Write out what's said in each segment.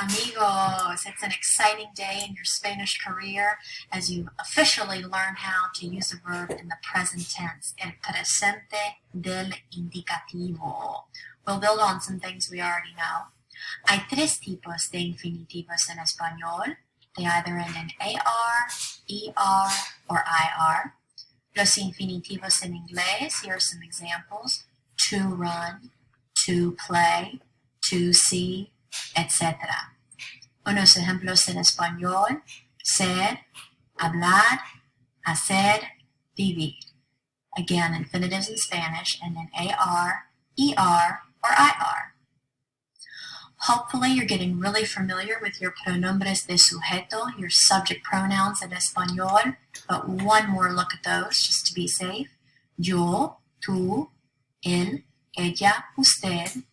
Amigos, it's an exciting day in your Spanish career as you officially learn how to use a verb in the present tense, el presente del indicativo. We'll build on some things we already know. Hay tres tipos de infinitivos en español. They either end in AR, ER, or IR. Los infinitivos en inglés, here are some examples. To run, to play, to see, etc. Unos ejemplos en español: ser, hablar, hacer, vivir. Again, infinitives in Spanish and in AR, ER, or IR. Hopefully you're getting really familiar with your pronombres de sujeto, your subject pronouns in español, but one more look at those just to be safe. Yo, tú, él, ella, usted,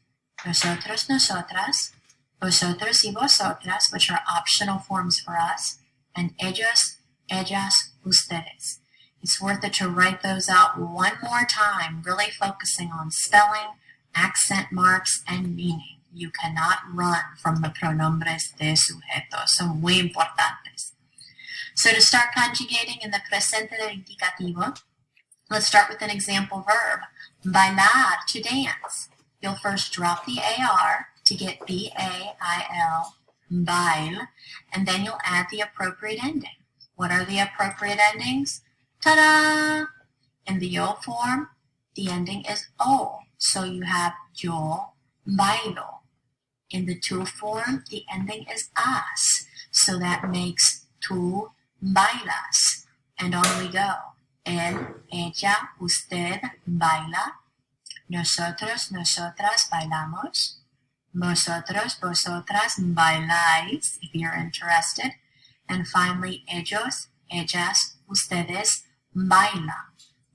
nosotros, nosotras, vosotros y vosotras, which are optional forms for us, and ellos, ellas, ustedes. It's worth it to write those out one more time, really focusing on spelling, accent marks, and meaning. You cannot run from the pronombres de sujeto. Son muy importantes. So to start conjugating in the presente del indicativo, let's start with an example verb. Bailar, to dance. You'll first drop the AR to get B-A-I-L, bail, and then you'll add the appropriate ending. What are the appropriate endings? Ta-da! In the yo form, the ending is O, so you have yo bailo. In the tu form, the ending is as, so that makes tu bailas. And on we go. Él, ella, usted baila. Nosotros, nosotras bailamos. Vosotros, vosotras bailáis, if you're interested. And finally, ellos, ellas, ustedes bailan.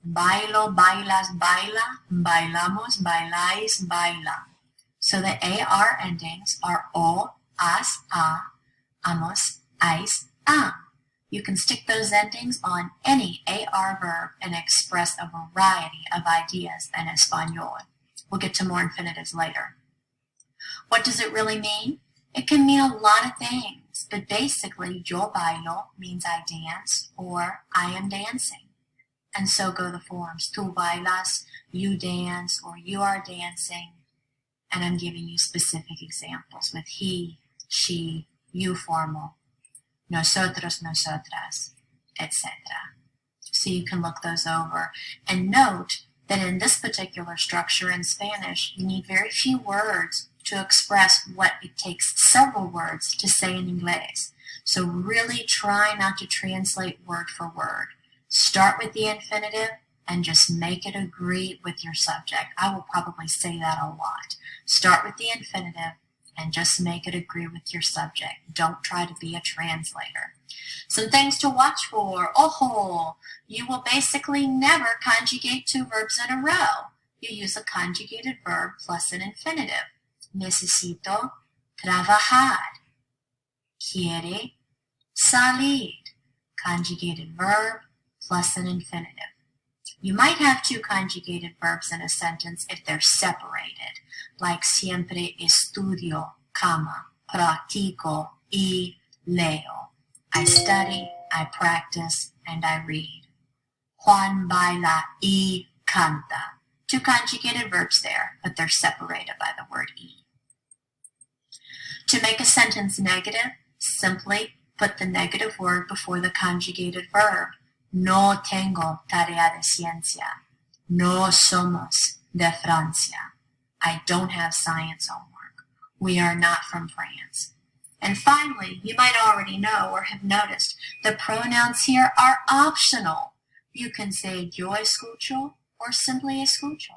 Bailo, bailas, baila, bailamos, bailáis, baila. So the AR endings are O, as, a, amos, ais, am. You can stick those endings on any AR verb and express a variety of ideas in Espanol. We'll get to more infinitives later. What does it really mean? It can mean a lot of things, but basically, yo bailo means I dance or I am dancing. And so go the forms. Tú bailas, you dance, or you are dancing. And I'm giving you specific examples with he, she, you formal, nosotros, nosotras, etc. So you can look those over. And note that in this particular structure in Spanish, you need very few words to express what it takes several words to say in English. So really try not to translate word for word. Start with the infinitive and just make it agree with your subject. I will probably say that a lot. Start with the infinitive and just make it agree with your subject. Don't try to be a translator. Some things to watch for. Ojo, you will basically never conjugate two verbs in a row. You use a conjugated verb plus an infinitive. Necesito trabajar. Quiere salir. Conjugated verb plus an infinitive. You might have two conjugated verbs in a sentence if they're separated, like siempre estudio, practico y leo. I study, I practice, and I read. Juan baila y canta. Two conjugated verbs there, but they're separated by the word y. To make a sentence negative, simply put the negative word before the conjugated verb. No tengo tarea de ciencia. No somos de Francia. I don't have science homework. We are not from France. And finally, you might already know or have noticed the pronouns here are optional. You can say yo escucho or simply escucho.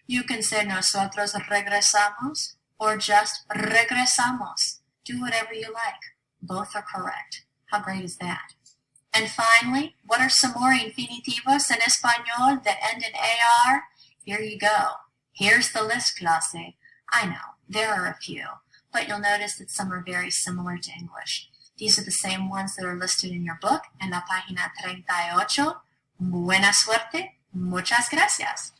You can say nosotros regresamos or just regresamos. Do whatever you like. Both are correct. How great is that? And finally, what are some more infinitivos en español that end in AR? Here you go. Here's the list, clase. I know, there are a few, but you'll notice that some are very similar to English. These are the same ones that are listed in your book en la página 38. Buena suerte. Muchas gracias.